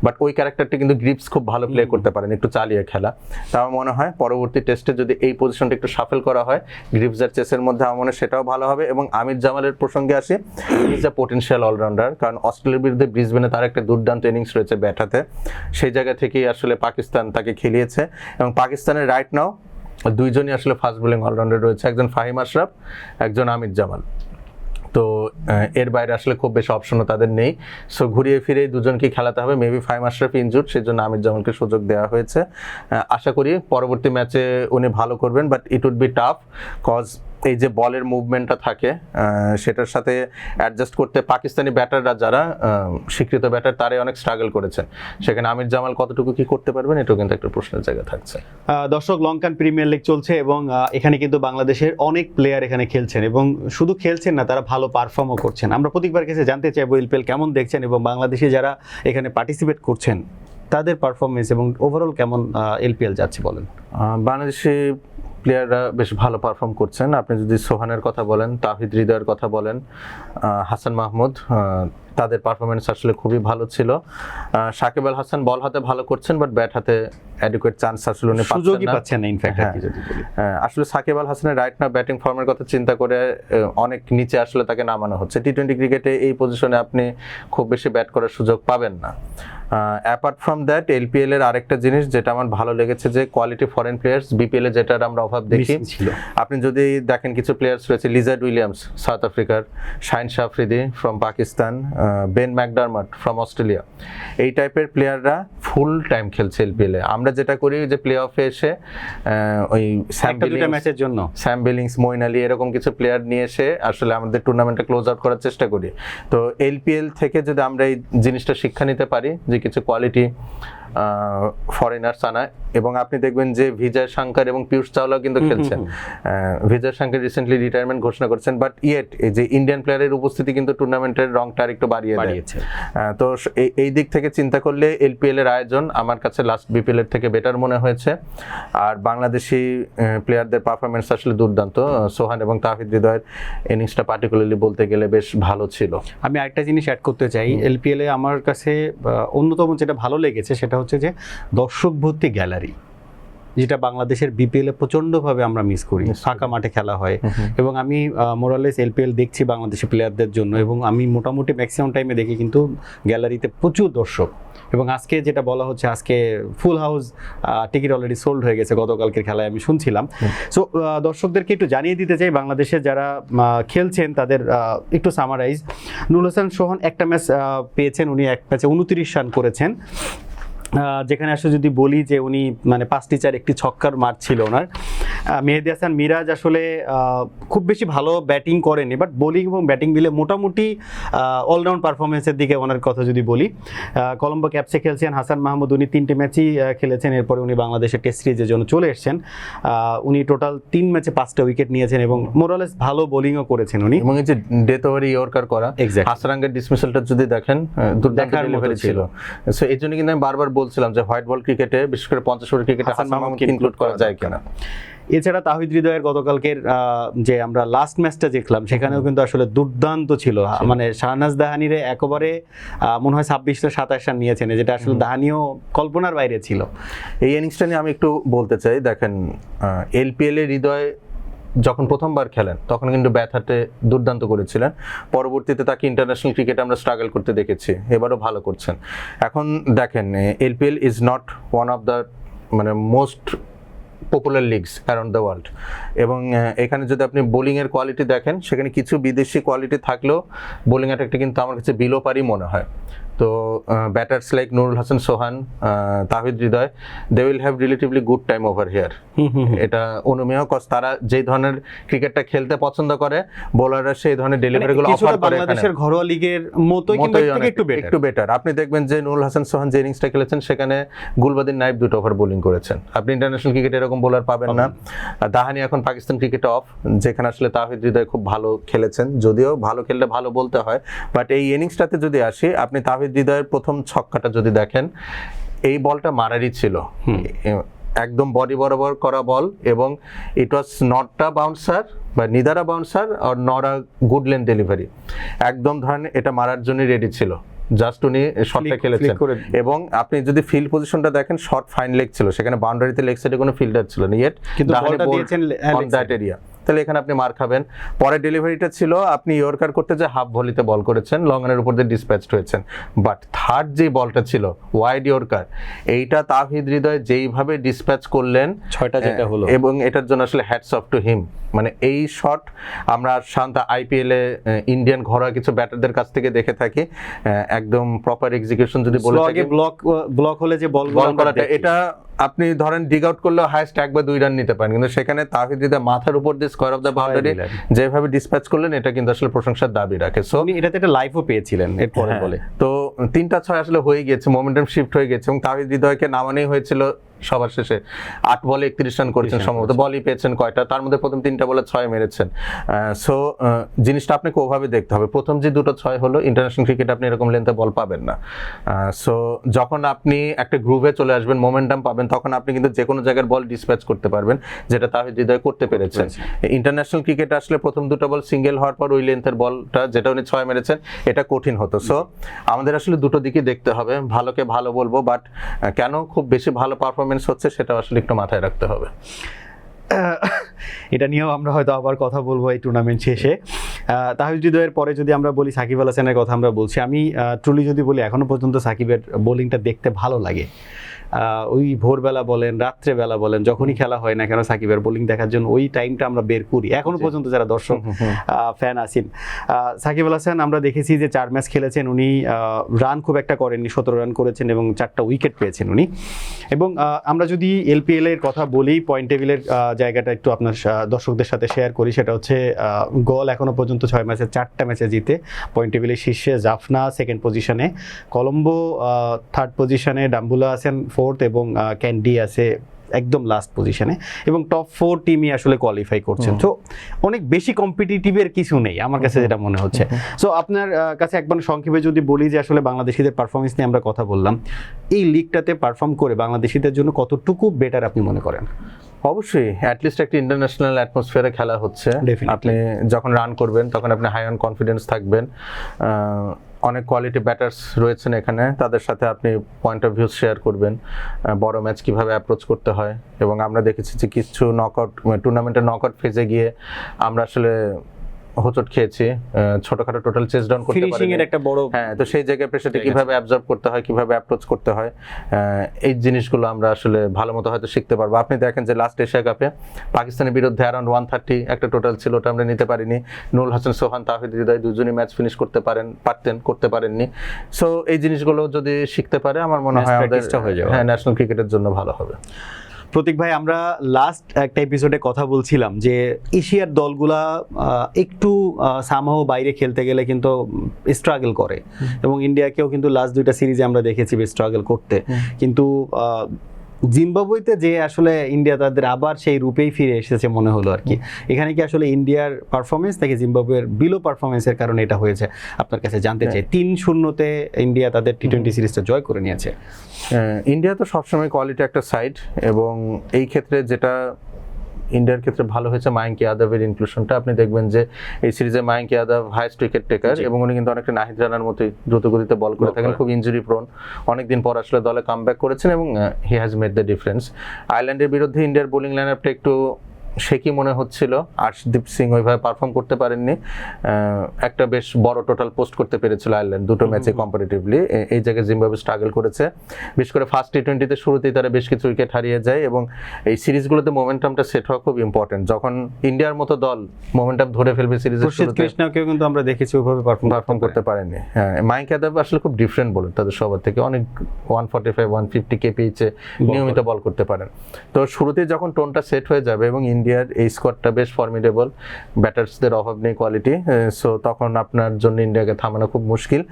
বাট ওই ক্যারেক্টারটি কিন্তু গ্রিভস খুব ভালো প্লে করতে পারেন, একটু চালিয়ে খেলা। তা আমার মনে হয় পরবর্তী টেস্টে যদি এই পজিশনটা একটু শাফেল করা হয় গ্রিভস আর চেসের মধ্যে, আমার মনে হয় সেটাও ভালো হবে। এবং আমির জামালের প্রসঙ্গে আসি, ইজ আ পোটেনশিয়াল অলরাউন্ডার, কারণ অস্ট্রেলিয়ার বিরুদ্ধে ব্রিসবেনে তার একটা দুর্দান্ত ইনিংস রয়েছে ব্যাট হাতে, সেই জায়গা থেকেই আসলে পাকিস্তান তাকে খেলিয়েছে। এবং পাকিস্তানের রাইট নাও দুইজনই আসলে ফাস্ট বোলিং অলরাউন্ডার রয়েছে, একজন ফাহিম আশরাফ, একজন আমির জামাল। তো এর বাইরে আসলে খুব বেশি অপশনও তাদের নেই। সো ঘুরিয়ে ফিরে দুজনকে খেলাতে হবে। মেবি ফাহিম আশরাফ ইনজুর্ড, সেই জন্য আমির জামালকে সুযোগ দেওয়া হয়েছে। আশা করি পরবর্তী ম্যাচে উনি ভালো করবেন, but it would be tough, cause এই যে বলের মুভমেন্টটা থাকে সেটার সাথে অ্যাডজাস্ট করতে পাকিস্তানি ব্যাটাররা যারা স্বীকৃত ব্যাটার তারাই অনেক স্ট্রাগল করেছেন। সেখানে আমির জামাল কতটুকু কি করতে পারবেন এটাও কিন্তু একটা প্রশ্নের জায়গা থাকছে। দর্শক, লঙ্কান প্রিমিয়ার লিগ চলছে এবং এখানে কিন্তু বাংলাদেশের অনেক প্লেয়ার এখানে খেলছেন এবং শুধু খেলছেন না, তারা ভালো পারফর্মও করছেন। আমরা প্রত্যেকবার কাছে জানতে চাইবো এলপিএল কেমন দেখছেন এবং বাংলাদেশে যারা এখানে পার্টিসিপেট করছেন তাদের পারফরমেন্স এবং ওভারঅল কেমন এলপিএল যাচ্ছে বলেন। বাংলাদেশে প্লেয়াররা বেশ ভালো পারফর্ম করছেন। আপনি যদি সোহানের কথা বলেন, তাহিদ হৃদয়ের কথা বলেন, হাসান মাহমুদ, তাদের পারফরমেন্স আসলে খুবই ভালো ছিল। সাকিব আল হাসান বল হাতে ভালো করছেন, বাট ব্যাট হাতে অ্যাডিকুয়েট চান্স আসলে উনি পাচ্ছেন না। ইনফ্যাক্ট আসলে সাকিব আল হাসানের রাইট না ব্যাটিং ফর্মের কথা চিন্তা করে অনেক নিচে আসলে তাকে নামানো হচ্ছে। টি-20 ক্রিকেটে এই পজিশনে আপনি খুব বেশি ব্যাট করার সুযোগ পাবেন না। অ্যাপার্ট ফ্রম দ্যাট এলপিএল এর আরেকটা জিনিস যেটা আমার ভালো লেগেছে যে কোয়ালিটি ফরেন প্লেয়ার্স, বিপিএল এ যেটার আমরা অভাব দেখি। আপনি যদি দেখেন কিছু প্লেয়ার্স রয়েছে, লিজার্ড উইলিয়ামস সাউথ আফ্রিকার, Shaheen Shah Afridi from Pakistan, Ben McDermott from Australia, এই টাইপের প্লেয়াররা ফুল টাইম খেলছে এলপিএল এ। আমরা যেটা করি যে প্লে অফে এসে ওই ম্যাচের জন্য স্যাম বিলিংস, মঈন আলী এরকম কিছু প্লেয়ার নিয়ে এসে আসলে আমাদের টুর্নামেন্টটা ক্লোজ আউট করার চেষ্টা করি। তো এলপিএল থেকে যদি আমরা এই জিনিসটা শিক্ষা নিতে পারি যে কিছু কোয়ালিটি ফরেনার্স আনা, এবং আপনি দেখবেন যে বিজয় শঙ্কর এবং পীয়ূষ চাওলাও কিন্তু খেলছেন। বিজয় শঙ্কর রিসেন্টলি রিটায়ারমেন্ট ঘোষণা করেছেন, বাট ইয়েট এই যে ইন্ডিয়ান প্লেয়ারের উপস্থিতি কিন্তু টুর্নামেন্টের রংটা আরেকটু বাড়িয়েছে। তো এই দিক থেকে চিন্তা করলে এলপিএল এর আয়োজন আমার কাছে লাস্ট বিপিএল এর থেকে বেটার মনে হয়েছে। আর বাংলাদেশি প্লেয়ারদের পারফরমেন্স আসলে দুর্দান্ত। সোহান এবং তাহিদ হৃদয়ের ইনিংসটা পার্টিকুলারলি বলতে গেলে বেশ ভালো ছিল। আমি আরেকটা জিনিস অ্যাড করতে চাই, এলপিএল এ আমার কাছে অন্যতম যেটা ভালো লেগেছে সেটা হচ্ছে যে দর্শক ভর্তি গ্যালারি, যেটা বাংলাদেশের বিপিএল এ প্রচন্ডভাবে আমরা মিস করি। ফাঁকা মাঠে খেলা হয় এবং আমি মোরালেস এলপিএল দেখছি বাংলাদেশি প্লেয়ারদের জন্য, এবং আমি মোটামুটি ম্যাক্সিমাম টাইমে দেখি কিন্তু গ্যালারিতে প্রচুর দর্শক। এবং আজকে যেটা বলা হচ্ছে আজকে full house ticket already sold হয়ে গেছে গতকালকের খেলায় আমি শুনছিলাম। সো দর্শকদেরকে একটু জানিয়ে দিতে চাই বাংলাদেশে যারা খেলছেন তাদের একটু সামারাইজ। নুরুল হাসান সোহান একটা ম্যাচ পেয়েছেন, উনি এক ম্যাচে 29 রান করেছেন, যেখানে আসলে যদি বলি যে উনি মানে 5টি চার একটি ছক্কার মার ছিল ওনার। মেহেদী হাসান মিরাজ আসলে খুব বেশি ভালো ব্যাটিং করেনি, বাট বোলিং এবং ব্যাটিং মিলে মোটামুটি অলরাউন্ড পারফরমেন্সের দিকে ওনার কথা যদি বলি। কলম্বো ক্যাপসে খেলছেন হাসান মাহমুদ, উনি 3টি ম্যাচই খেলেছেন, এরপরে উনি বাংলাদেশের টেস্ট সিরিজের জন্য চলে এসেছেন। উনি টোটাল 3 ম্যাচে 5টা উইকেট নিয়েছেন এবং মোরালেস ভালো বোলিংও করেছেন উনি। এবং এই যে ডেথ ওভারে ইয়র্কার করা, হাসারাঙ্গের ডিসমিসালটা যদি দেখেন দুর্দান্ত ডেলিভারি ছিল। সো এই জন্য কিন্তু আমি বারবার বলছিলাম যে হোয়াইট বল ক্রিকেটে, বিশেষ করে 50 ওভার ক্রিকেটে হাসান মাহমুদকে ইনক্লুড করা যায় কিনা। এছাড়া তাহিদ হৃদয়ের গতকালকের যে আমরা লাস্ট ম্যাচটা দেখলাম সেখানেও কিন্তু আসলে দুর্দান্ত ছিল। মানে শাহনাজ দাহানিরে একেবারে মনে হয় 26-27 রান নিয়েছেন, যেটা আসলে দাহানিও কল্পনার বাইরে ছিল। এই ইনিংসটা নিয়ে আমি একটু বলতে চাই। দেখেন এলপিএল এর হৃদয় যখন প্রথমবার খেলেন তখন কিন্তু ব্যাট-হাতে দুর্দান্ত করেছিলেন, পরবর্তীতে তাকে ইন্টারন্যাশনাল ক্রিকেটে আমরা স্ট্রাগল করতে দেখেছি, এবারও ভালো করছেন। এখন দেখেন LPL is not one of the মানে most popular leagues around the world, এবং এখানে যদি আপনি বোলিংয়ের কোয়ালিটি দেখেন সেখানে কিছু বিদেশি কোয়ালিটি থাকলেও বোলিং অ্যাটাকটা কিন্তু আমার কাছে বিলো পারই মনে হয়। তো batters like Nurul Hasan Sohan, Towhid Hridoy, they will have relatively good time over here. এটা অনুমেয়, কজ তারা যেই ধরনের ক্রিকেটটা খেলতে পছন্দ করে বোলাররা সেই ধরনের ডেলিভারিগুলো অফার করে। বাংলাদেশের ঘরোয়া লিগের মতোই কিন্তু একটু বেটার। আপনি দেখবেন যে নুরুল হাসান সোহান যে ইনিংসটা খেলেছেন সেখানে গুলবাদিন নাইব 2 ওভার বোলিং করেছেন, আপনি ইন্টারন্যাশনাল ক্রিকেটে এরকম বোলার পাবেন না। দাহানি এখন পাকিস্তান ক্রিকেটে অফ, যেখানে আসলে তাহিদ হৃদয় খুব ভালো খেলেছেন, যদিও ভালো খেললে ভালো বলতে হয়, বাট এই ইনিংসটাতে যদি আসি, আপনি তাহিদ হৃদয়ের প্রথম ছক্কাটা যদি দেখেন, এই বলটা মারারই ছিল, একদম বডি বরাবর করা বল, এবং ইট ওয়াজ নট আ বাউন্সার বা neither a bouncer or not a good lane delivery, একদম ধরেন এটা মারার জন্য রেডি ছিল, জাস্ট উনি শটটা খেলেছেন। এবং আপনি যদি ফিল্ড পজিশনটা দেখেন, শর্ট ফাইন লেগ ছিল, সেখানে বাউন্ডারিতে লেগ সাইডে কোনো ফিল্ডার ছিল না, ইয়েট বলটা দিয়েছেন অন দ্যাট এরিয়া, তাহলে এখানে আপনি মার খাবেন। পরে ডেলিভারিটা ছিল আপনি ইয়র্কার করতে যে হাফ ভলিতে বল করেছেন, লং এর উপর দিয়ে ডিসপ্যাচড হয়েছেন, বাট থার্ড যে বলটা ছিল ওয়াইড ইয়র্কার, এইটা তাহিদ হৃদয় যেইভাবে ডিসপ্যাচ করলেন 6টা যেটা হলো, এবং এটার জন্য আসলে হ্যাটস অফ টু হিম। মানে এই শট আমরা শান্ত আইপিএলে ইন্ডিয়ান ঘরোয়া কিছু ব্যাটারদের কাছ থেকে দেখে থাকি, একদম প্রপার এক্সিকিউশন যদি বলে থাকি, ব্লক হলে যে বল করাটা, এটা আপনি ধরেন ডিগ আউট করলেও হাইস্ট 1 বা 2 রান নিতে পারেন, কিন্তু সেখানে তাহিদ হৃদয় মাথার উপর দিয়ে স্কয়ার অফ দ্য বাউন্ডারি যেভাবে ডিসপ্যাচ করলেন, এটা কিন্তু আসলে প্রশংসার দাবি রাখে। সো উনি এটাতে একটা লাইফও পেয়েছিলেন এরপরে বলে। তো 3টা 6 আসলে হয়ে গিয়েছে, মোমেন্টাম শিফট হয়ে গেছে, এবং তাহিদ হৃদয়কে নামানোই হয়েছিল সবার শেষে। 8 বলে 31 রান করেছেন সম্ভবত, বলই পেয়েছেন কয়টা, তার মধ্যে প্রথম 3টা বলে 6 মেরেছেন। সো জিনিসটা আপনাকে ওভাবে দেখতে হবে, প্রথম যে 2টো 6 হলো, ইন্টারন্যাশনাল ক্রিকেট আপনি এরকম লেন্থে বল পাবেন না। সো যখন আপনি একটা গ্রুভে চলে আসবেন, মোমেন্টাম পাবেন, তখন আপনি কিন্তু যে কোনো জায়গার বল ডিসপ্যাচ করতে পারবেন, যেটা তাহিদ হৃদয় করতে পেরেছেন। ইন্টারন্যাশনাল ক্রিকেট আসলে প্রথম 2টো বল সিঙ্গেল হওয়ার পর ওই লেন্থের বলটা যেটা উনি 6 মেরেছেন, এটা কঠিন হতো। সো আমাদের আসলে দুটো দিকই দেখতে হবে, ভালোকে ভালো বলবো, বাট কেন খুব বেশি ভালো পারফরমেন্স হচ্ছে সেটা আসলে একটু মাথায় রাখতে হবে। এটা নিয়েও আমরা হয়তো আবার কথা বলবো এই টুর্নামেন্ট শেষে। তাহিদ হৃদয়ের পরে যদি আমরা বলি সাকিব আল হাসানের কথা আমরা বলছি, আমি ট্রুলি যদি বলি এখনো পর্যন্ত সাকিবের বোলিংটা দেখতে ভালো লাগে। ওই ভোরবেলা বলেন, রাত্রেবেলা বলেন, যখনই খেলা হয় না কেন সাকিবের বোলিং দেখার জন্য ওই টাইমটা আমরা বের করি এখনো পর্যন্ত, যারা দর্শক ফ্যান আছেন। সাকিব আল হাসান আমরা দেখেছি যে 4 ম্যাচ খেলেছেন, উনি রান খুব একটা করেননি, 17 রান করেছেন এবং 4টা উইকেট পেয়েছেন উনি। এবং আমরা যদি এলপিএল এর কথা বলি, পয়েন্ট টেবিলের জায়গাটা একটু আপনার দর্শকদের সাথে শেয়ার করি, সেটা হচ্ছে গল এখনো পর্যন্ত 6 ম্যাচে 4টা ম্যাচে জিতে পয়েন্ট টেবিলের শীর্ষে, জাফনা সেকেন্ড পজিশনে, কলম্বো থার্ড পজিশনে, ডাম্বুলা আছেন 4th এবং ক্যান্ডি আছে একদম লাস্ট পজিশনে, এবং টপ 4 টিমই আসলে কোয়ালিফাই করছেন। তো অনেক বেশি কম্পিটিটিভের কিছু নেই আমার কাছে যেটা মনে হচ্ছে। সো আপনার কাছে একবার সংক্ষেপে যদি বলি যে আসলে বাংলাদেশিদের পারফরমেন্স নিয়ে আমরা কথা বললাম, এই লিগটাতে পারফর্ম করে বাংলাদেশিদের জন্য কতটুকু বেটার আপনি মনে করেন? অবশ্যই অ্যাটলিস্ট একটা ইন্টারন্যাশনাল অ্যাটমসফিয়ারে খেলা হচ্ছে, আপনি যখন রান করবেন তখন আপনি হাই অন কনফিডেন্স থাকবেন, অনেক কোয়ালিটি ব্যাটার্স রয়েছেন এখানে, তাদের সাথে আপনি পয়েন্ট অফ ভিউ শেয়ার করবেন, বড় ম্যাচ কিভাবে অ্যাপ্রোচ করতে হয়। এবং আমরা দেখেছি যে কিছু নকআউট টুর্নামেন্টের নকআউট ফেজে গিয়ে আমরা আসলে হোঁচট খেয়েছি, ছোটখাটো টোটাল চেস ডাউন করতে পারি এর একটা বড়, হ্যাঁ, তো সেই জায়গায় প্রেসারটা কিভাবে অ্যাবজর্ব করতে হয়, কিভাবে অ্যাপ্রোচ করতে হয়, এই জিনিসগুলো আমরা আসলে ভালো মতো হয়তো শিখতে পারবো। আপনি দেখেন যে লাস্ট এশিয়া কাপে পাকিস্তানের বিরুদ্ধে অ্যারাউন্ড 130 একটা টোটাল ছিল, ওটা আমরা নিতে পারিনি। নুরুল হাসান সোহান, তাহিদ হৃদয় দুজনই ম্যাচ ফিনিশ করতে পারেননি। সো এই জিনিসগুলো যদি শিখতে পারে আমার মনে হয় আমাদের হ্যাঁ ন্যাশনাল ক্রিকেটের জন্য ভালো হবে। প্রতীক ভাই, আমরা লাস্ট একটা এপিসোডে কথা বলছিলাম যে এশিয়ার দলগুলা একটু সামহাও বাইরে খেলতে গেলে কিন্তু স্ট্রাগল করে, এবং ইন্ডিয়াকেও কিন্তু লাস্ট 2টা সিরিজে আমরা দেখেছি স্ট্রাগল করতে, কিন্তু জিম্বাবুয়েতে যে আসলে ইন্ডিয়া তাদের আবার সেই রূপেই ফিরে এসেছে মনে হলো আর কি। এখানে কি আসলে ইন্ডিয়ার পারফরমেন্স নাকি জিম্বাবুয়ের বিলো পারফরমেন্সের কারণে এটা হয়েছে আপনার কাছে জানতে চাই। 3-0-তে ইন্ডিয়া তাদের টি-20 সিরিজটা জয় করে নিয়েছে। ইন্ডিয়া তো সবসময় কোয়ালিটি একটা সাইড, এবং এই ক্ষেত্রে যেটা ইন্ডিয়ার ক্ষেত্রে ভালো হয়েছে মায়াঙ্ক যাদবের ইনক্লুশনটা। আপনি দেখবেন যে এই সিরিজে Mayank Yadav highest wicket taker, এবং উনি কিন্তু অনেকটা নাহিদ রানার মতোই দ্রুতগতিতে বল করে থাকেন, খুব ইনজুরি প্রোন, অনেকদিন পর আসলে দলে কামব্যাক করেছেন এবং he has made the difference. আয়ারল্যান্ডের বিরুদ্ধে ইন্ডিয়ার বোলিং লাইনআপটা একটু সে কি মনে হচ্ছিল, আর্শদীপ সিং ওইভাবে পারফর্ম করতে পারেননি, একটা বেশ বড় টোটাল পোস্ট করতে পেরেছিল আয়ারল্যান্ড দুটো ম্যাচে কম্পারেটিভলি। এই জায়গায় জিম্বাবুয়ে স্ট্রাগল করেছে, বিশেষ করে ফার্স্ট টি-20তে শুরুতেই তারা বেশ কিছু উইকেট হারিয়ে যায়, এবং এই সিরিজগুলোতে মোমেন্টামটা সেট হওয়া খুব ইম্পর্টেন্ট। যখন ইন্ডিয়ার মতো দল মোমেন্টাম ধরে ফেলবে সিরিজের শুরুতে, কৃষ্ণাকেও কিন্তু আমরা দেখেছি ওইভাবে পারফর্ম করতে পারেননি। হ্যাঁ, মাইক যাদব আসলে খুব ডিফারেন্ট বোলার তাদের সবার থেকে, অনেক 145 150 kph নিয়মিত বল করতে পারেন। তো শুরুতে যখন টোনটা সেট হয়ে যাবে এবং ইন্ডিয়ার এই স্কোয়াডটা বেশ ফর্মিডেবল, ব্যাটার্সদের অভাব নেই কোয়ালিটি, সো তখন আপনার জন্য ইন্ডিয়াকে থামানো খুব মুশকিল।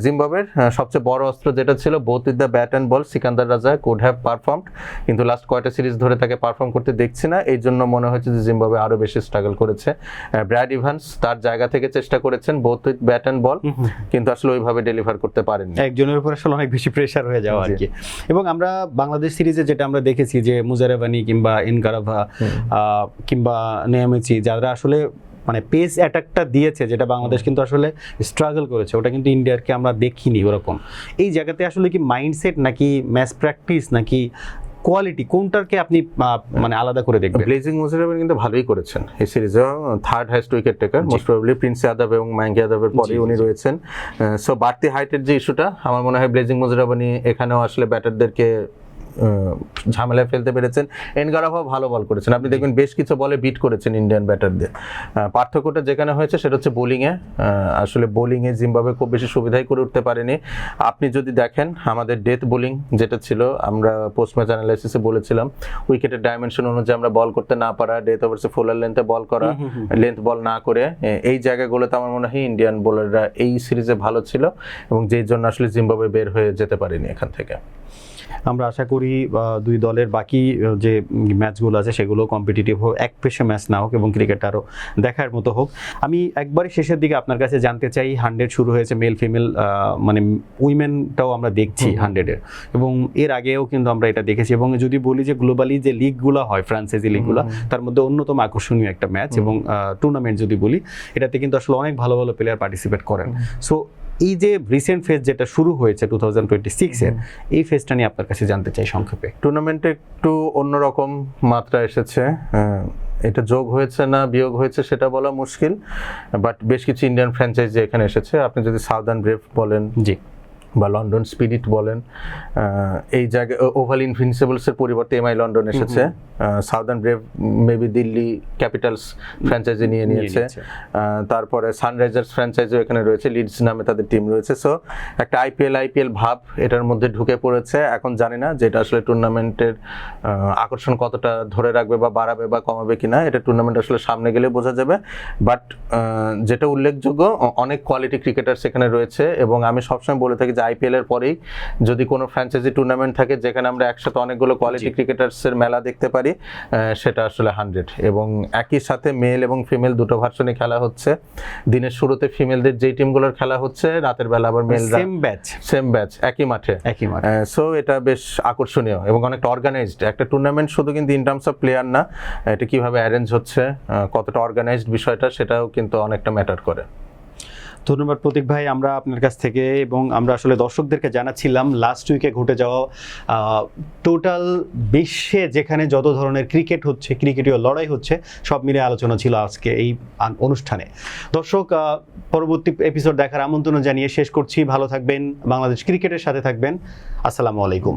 জিম্বাবুয়ের সবচেয়ে বড় অস্ত্র যেটা ছিল both with the bat and ball, Sikandar Raza could have performed, কিন্তু লাস্ট কয়টা সিরিজ ধরে তাকে পারফর্ম করতে দেখছি না। এই জন্য মনে হচ্ছে যে জিম্বাবুয়ে আরো বেশি স্ট্রাগল করেছে। ব্র্যাড ইভান্স তার জায়গা থেকে চেষ্টা করেছেন বোথ উইথ ব্যাট অ্যান্ড বল, কিন্তু আসলে ওইভাবে ডেলিভার করতে পারেননি। একজনের উপর আসলে অনেক বেশি প্রেসার হয়ে যাওয়া আর কি। এবং আমরা বাংলাদেশ সিরিজে যেটা আমরা দেখেছি যে মুজারেবানি কিংবা ইনকারাভা কিংবা নেয়ামেচি, যারা আসলে মানে পেস অ্যাটাকটা দিয়েছে, যেটা বাংলাদেশ কিন্তু আসলে স্ট্রাগল করেছে, ওটা কিন্তু ইন্ডিয়ারকে আমরা দেখিনি ওরকম। এই জায়গাতে আসলে কি মাইন্ডসেট নাকি ম্যাচ প্র্যাকটিস নাকি কোয়ালিটি, কোনটাকে আপনি মানে আলাদা করে দেখবেন? ব্লেজিং মুজারেবানি কিন্তু ভালোই করেছেন এই সিরিজে, third highest wicket taker, most probably Prince Yadav এবং মায়াঙ্ক যাদবের পরে উনি রয়েছেন। সো বাড়তি হাইটের যে ইস্যুটা, আমার মনে হয় ব্লেজিং মুজারেবানি এখানেও আসলে ব্যাটারদেরকে ঝামেলায় ফেলতে পেরেছেন। এনগারাভা ভালো বল করেছেন, আপনি দেখবেন বেশ কিছু বলে বিট করেছেন ইন্ডিয়ান ব্যাটারদের। পার্থক্যটা যেখানে হয়েছে সেটা হচ্ছে বোলিংয়ে। আসলে বোলিংয়ে জিম্বাবুয়ে খুব বেশি সুবিধাই করে উঠতে পারেনি। আপনি যদি দেখেন আমাদের ডেথ বোলিং যেটা ছিল, আমরা পোস্ট ম্যাচ অ্যানালাইসিসে বলেছিলাম উইকেটের ডাইমেনশন অনুযায়ী আমরা বল করতে না পারা, ডেথ ওভার্সে ফুলার লেন্থে বল করা, লেন্থ বল না করে, এই জায়গাগুলোতে আমার মনে হয় ইন্ডিয়ান বোলাররা এই সিরিজে ভালো ছিল, এবং যেই জন্য আসলে জিম্বাবুয়ে বের হয়ে যেতে পারেনি এখান থেকে। আমরা আশা করি দুই দলের বাকি যে ম্যাচগুলো আছে সেগুলো কম্পিটিটিভ হোক, এক পেশে ম্যাচ না হোক, এবং ক্রিকেট আরও দেখার মতো হোক। আমি একবারই শেষের দিকে আপনার কাছে জানতে চাই, 100 শুরু হয়েছে, মেল ফিমেল মানে উইমেনটাও আমরা দেখছি 100-এর, এবং এর আগেও কিন্তু আমরা এটা দেখেছি। এবং যদি বলি যে গ্লোবালি যে লিগগুলো হয়, ফ্রান্সাইজি লিগগুলো, তার মধ্যে অন্যতম আকর্ষণীয় একটা ম্যাচ এবং টুর্নামেন্ট যদি বলি, এটাতে কিন্তু আসলে অনেক ভালো ভালো প্লেয়ার পার্টিসিপেট করেন। সো এই যে রিসেন্ট ফেজ যেটা শুরু হয়েছে 2026-এর, এই ফেজটা নিয়ে আপনার কাছে জানতে চাই সংক্ষেপে। টুর্নামেন্টে একটু অন্যরকম মাত্রা এসেছে, এটা যোগ হয়েছে না বিয়োগ হয়েছে সেটা বলা মুশকিল, বাট বেশ কিছু ইন্ডিয়ান ফ্র্যাঞ্চাইজি এখানে এসেছে। আপনি যদি সাউদার্ন ব্রেভ বলেন, জি, বা লন্ডন স্পিরিট বলেন, এই জায়গায় ওভাল ইনভিনসিবলসের পরিবর্তে এমআই লন্ডন এসেছে। Southern brave maybe Delhi Capitals franchise নিয়ে নিয়েছে। তারপরে সানরাইজার্স ফ্র্যাঞ্চাইজিও এখানে রয়েছে, লিডস নামে তাদের টিম রয়েছে। সো একটা আইপিএল ভাব এটার মধ্যে ঢুকে পড়েছে। এখন জানি না যে এটা আসলে টুর্নামেন্টের আকর্ষণ কতটা ধরে রাখবে বা বাড়াবে বা কমাবে কিনা, এটা টুর্নামেন্ট আসলে সামনে গেলে বোঝা যাবে। বাট যেটা উল্লেখযোগ্য, অনেক কোয়ালিটি ক্রিকেটার সেখানে রয়েছে, এবং আমি সবসময় বলে থাকি যে আইপিএল এর পরেই যদি কোনো ফ্র্যাঞ্চাইজি টুর্নামেন্ট থাকে যেখানে আমরা একসাথে অনেকগুলো কোয়ালিটি ক্রিকেটার্সের মেলা দেখতে পারি, সেটা আসলে 100। এবং একই সাথে মেল এবং ফিমেল দুটো ভার্সনে খেলা হচ্ছে। দিনের শুরুতে ফিমেলদের যেই টিমগুলোর খেলা হচ্ছে, রাতের বেলা আবার মেলরা সেম ব্যাচ একই মাঠে। সো এটা বেশ আকর্ষণীয় এবং অনেকটা অর্গানাইজড একটা টুর্নামেন্ট। শুধু কিন্তু ইন টার্মস অফ প্লেয়ার না, এটা কিভাবে অ্যারেঞ্জ হচ্ছে, কতটা অর্গানাইজড বিষয়টা, সেটাও কিন্তু অনেকটা ম্যাটার করে। ধন্যবাদ প্রতীক ভাই, আমরা আপনার কাছ থেকে, এবং আমরা আসলে দর্শকদেরকে জানাচ্ছিলাম লাস্ট উইকে ঘটে যাওয়া টোটাল বিশ্বে যেখানে যত ধরনের ক্রিকেট হচ্ছে, ক্রিকেটীয় লড়াই হচ্ছে, সব মিলে আলোচনা ছিল আজকে এই অনুষ্ঠানে। দর্শক, পরবর্তী এপিসোড দেখার আমন্ত্রণ জানিয়ে শেষ করছি। ভালো থাকবেন, বাংলাদেশ ক্রিকেটের সাথে থাকবেন। আসসালামু আলাইকুম।